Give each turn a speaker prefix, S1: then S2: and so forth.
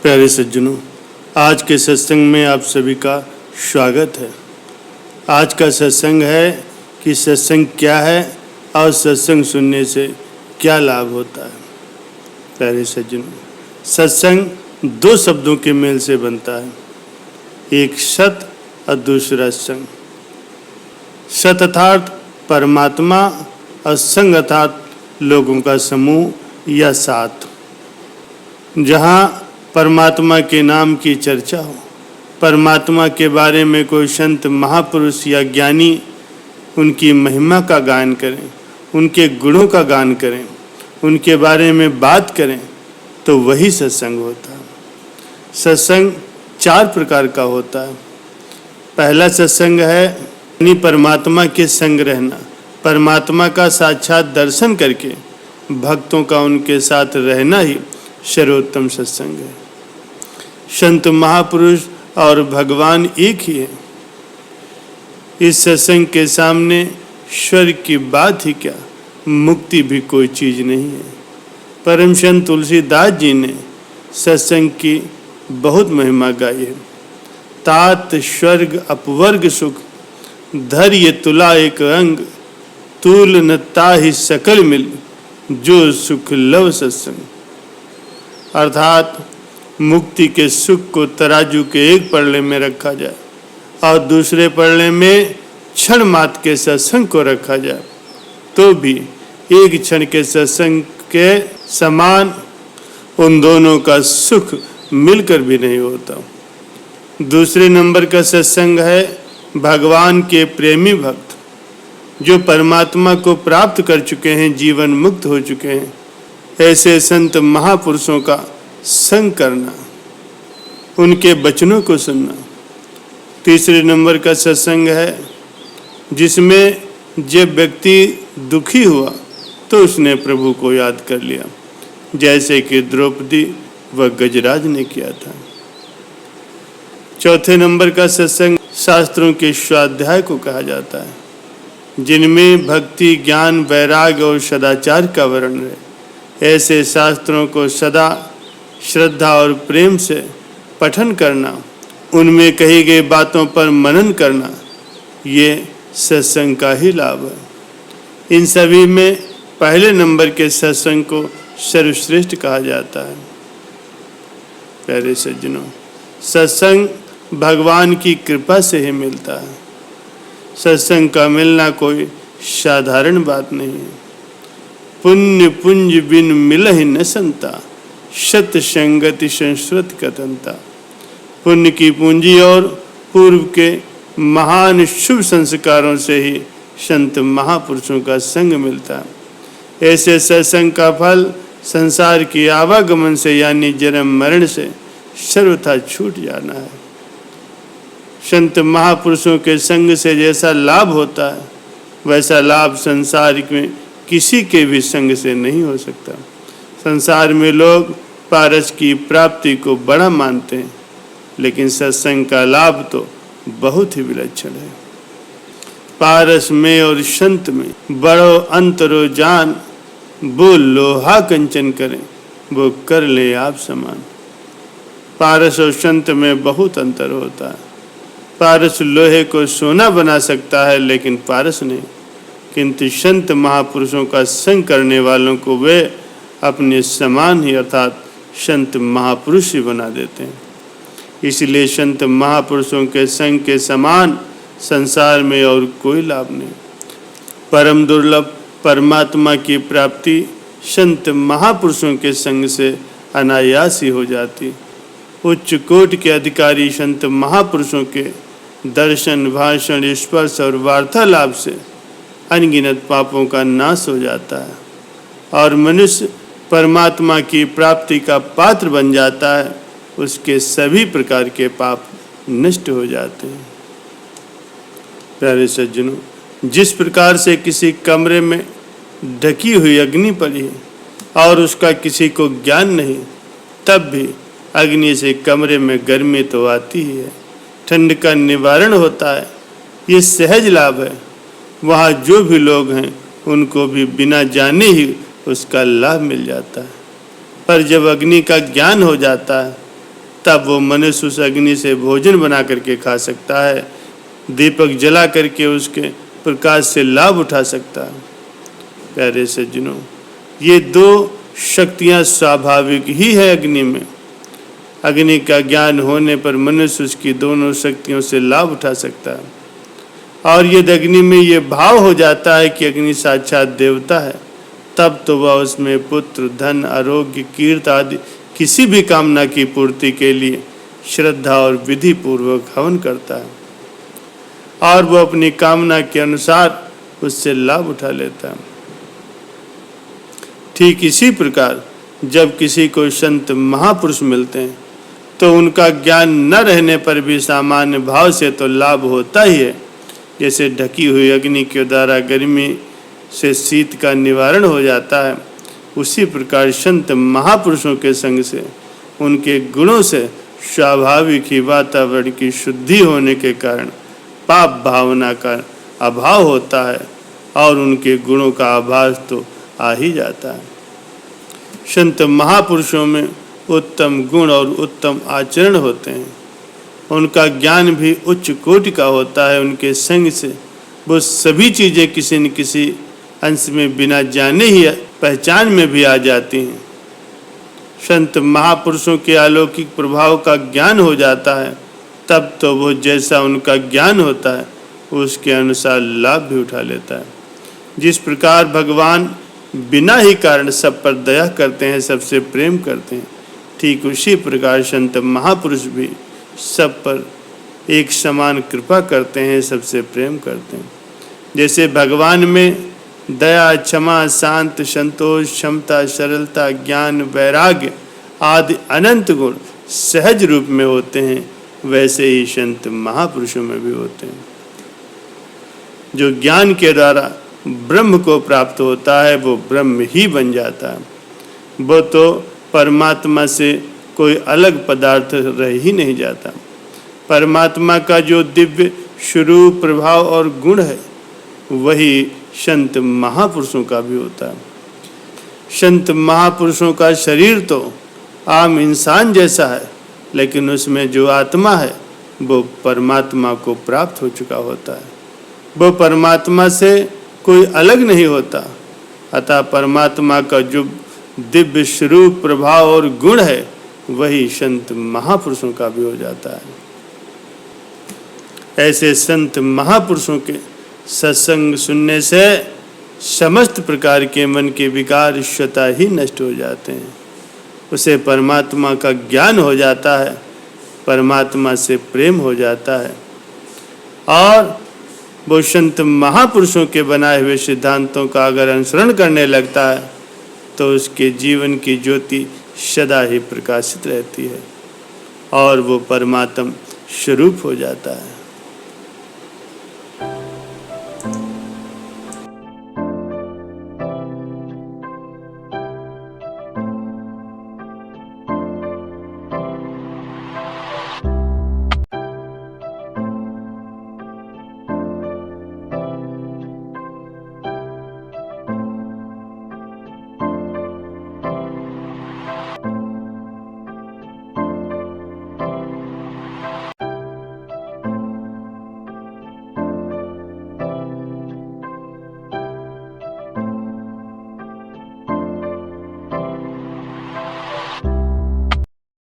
S1: प्यारे सज्जनों, आज के सत्संग में आप सभी का स्वागत है। आज का सत्संग है कि सत्संग क्या है और सत्संग सुनने से क्या लाभ होता है। प्यारे सज्जनों, सत्संग दो शब्दों के मेल से बनता है, एक सत और दूसरा संग। सत अर्थात परमात्मा और संग अर्थात लोगों का समूह या साथ। जहाँ परमात्मा के नाम की चर्चा हो, परमात्मा के बारे में कोई संत महापुरुष या ज्ञानी उनकी महिमा का गान करें, उनके गुणों का गान करें, उनके बारे में बात करें, तो वही सत्संग होता है। सत्संग 4 प्रकार का होता है। पहला सत्संग है यानी परमात्मा के संग रहना, परमात्मा का साक्षात दर्शन करके भक्तों का उनके साथ रहना ही सर्वोत्तम सत्संग है। संत महापुरुष और भगवान एक ही है। इस सत्संग के सामने स्वर्ग की बात ही क्या, मुक्ति भी कोई चीज नहीं है। परम संत तुलसीदास जी ने सत्संग की बहुत महिमा गाई है। तात स्वर्ग अपवर्ग सुख, धैर्य तुला एक अंग, तूल न ताहि सकल मिल, जो सुख लव सत्संग। अर्थात मुक्ति के सुख को तराजू के एक पल्ले में रखा जाए और दूसरे पल्ले में क्षण मात्र के सत्संग को रखा जाए, तो भी एक क्षण के सत्संग के समान उन दोनों का सुख मिलकर भी नहीं होता। दूसरे नंबर का सत्संग है भगवान के प्रेमी भक्त, जो परमात्मा को प्राप्त कर चुके हैं, जीवन मुक्त हो चुके हैं। ऐसे संत महापुरुषों का संग करना, उनके वचनों को सुनना। तीसरे नंबर का सत्संग है जिसमें जब व्यक्ति दुखी हुआ तो उसने प्रभु को याद कर लिया, जैसे कि द्रौपदी व गजराज ने किया था। चौथे नंबर का सत्संग शास्त्रों के स्वाध्याय को कहा जाता है, जिनमें भक्ति, ज्ञान, वैराग्य और सदाचार का वर्णन है। ऐसे शास्त्रों को सदा श्रद्धा और प्रेम से पठन करना, उनमें कही गई बातों पर मनन करना, ये सत्संग का ही लाभ है। इन सभी में पहले नंबर के सत्संग को सर्वश्रेष्ठ कहा जाता है। प्यारे सज्जनों, सत्संग भगवान की कृपा से ही मिलता है। सत्संग का मिलना कोई साधारण बात नहीं है। पुण्य पुंज बिन मिलहि न संता, सत संगति संस्कृत कथनता। पुण्य की पूंजी और पूर्व के महान शुभ संस्कारों से ही संत महापुरुषों का संग मिलता है। ऐसे सत्संग का फल संसार की आवागमन से यानी जन्म मरण से सर्वथा छूट जाना है। संत महापुरुषों के संग से जैसा लाभ होता है, वैसा लाभ संसार में किसी के भी संग से नहीं हो सकता। संसार में लोग पारस की प्राप्ति को बड़ा मानते हैं, लेकिन सत्संग का लाभ तो बहुत ही विलक्षण है। पारस में और संत में बड़ो अंतरो जान, वो लोहा कंचन करें, वो कर ले आप समान। पारस और संत में बहुत अंतर होता है। पारस लोहे को सोना बना सकता है, लेकिन पारस नहीं। किंतु संत महापुरुषों का संग करने वालों को वे अपने समान ही अर्थात संत महापुरुष ही बना देते हैं। इसलिए संत महापुरुषों के संग के समान संसार में और कोई लाभ नहीं। परम दुर्लभ परमात्मा की प्राप्ति संत महापुरुषों के संग से अनायास ही हो जाती। उच्च कोटि के अधिकारी संत महापुरुषों के दर्शन, भाषण, स्पर्श और वार्तालाप से अनगिनत पापों का नाश हो जाता है और मनुष्य परमात्मा की प्राप्ति का पात्र बन जाता है। उसके सभी प्रकार के पाप नष्ट हो जाते हैं। प्यारे सज्जनों, जिस प्रकार से किसी कमरे में ढकी हुई अग्नि पड़ी है और उसका किसी को ज्ञान नहीं, तब भी अग्नि से कमरे में गर्मी तो आती ही है, ठंड का निवारण होता है। ये सहज लाभ है। वहाँ जो भी लोग हैं उनको भी बिना जाने ही उसका लाभ मिल जाता है। पर जब अग्नि का ज्ञान हो जाता है तब वो मनुष्य उस अग्नि से भोजन बना करके खा सकता है, दीपक जला करके उसके प्रकाश से लाभ उठा सकता है। प्यारे सज्जनों, ये दो शक्तियाँ स्वाभाविक ही है अग्नि में। अग्नि का ज्ञान होने पर मनुष्य उसकी दोनों शक्तियों से लाभ उठा सकता है। और यदि अग्नि में ये भाव हो जाता है कि अग्नि साक्षात देवता है, तब तो वह उसमें पुत्र, धन, आरोग्य, कीर्ति आदि किसी भी कामना की पूर्ति के लिए श्रद्धा और विधि पूर्वक हवन करता है और वह अपनी कामना के अनुसार उससे लाभ उठा लेता है। ठीक इसी प्रकार जब किसी को संत महापुरुष मिलते हैं तो उनका ज्ञान न रहने पर भी सामान्य भाव से तो लाभ होता ही है। जैसे ढकी हुई अग्नि के द्वारा गर्मी से शीत का निवारण हो जाता है, उसी प्रकार संत महापुरुषों के संग से, उनके गुणों से स्वाभाविक ही वातावरण की शुद्धि होने के कारण पाप भावना का अभाव होता है और उनके गुणों का आभास तो आ ही जाता है। संत महापुरुषों में उत्तम गुण और उत्तम आचरण होते हैं। उनका ज्ञान भी उच्च कोटि का होता है। उनके संग से वो सभी चीज़ें किसी न किसी अंश में बिना जाने ही पहचान में भी आ जाती हैं। संत महापुरुषों के अलौकिक प्रभाव का ज्ञान हो जाता है, तब तो वो जैसा उनका ज्ञान होता है उसके अनुसार लाभ भी उठा लेता है। जिस प्रकार भगवान बिना ही कारण सब पर दया करते हैं, सबसे प्रेम करते हैं, ठीक उसी प्रकार संत महापुरुष भी सब पर एक समान कृपा करते हैं, सबसे प्रेम करते हैं। जैसे भगवान में दया, क्षमा, शांत, संतोष, क्षमता, सरलता, ज्ञान, वैराग्य आदि अनंत गुण सहज रूप में होते हैं, वैसे ही संत महापुरुषों में भी होते हैं। जो ज्ञान के द्वारा ब्रह्म को प्राप्त होता है वो ब्रह्म ही बन जाता है। वो तो परमात्मा से कोई अलग पदार्थ रह ही नहीं जाता। परमात्मा का जो दिव्य स्वरूप, प्रभाव और गुण है वही संत महापुरुषों का भी होता है। संत महापुरुषों का शरीर तो आम इंसान जैसा है, लेकिन उसमें जो आत्मा है वो परमात्मा को प्राप्त हो चुका होता है। वो परमात्मा से कोई अलग नहीं होता। अतः परमात्मा का जो दिव्य स्वरूप, प्रभाव और गुण है वही संत महापुरुषों का भी हो जाता है। ऐसे संत महापुरुषों के सत्संग सुनने से समस्त प्रकार के मन के विकार स्वतः ही नष्ट हो जाते हैं। उसे परमात्मा का ज्ञान हो जाता है, परमात्मा से प्रेम हो जाता है और वो संत महापुरुषों के बनाए हुए सिद्धांतों का अगर अनुसरण करने लगता है तो उसके जीवन की ज्योति सदा ही प्रकाशित रहती है और वो परमात्म स्वरूप हो जाता है।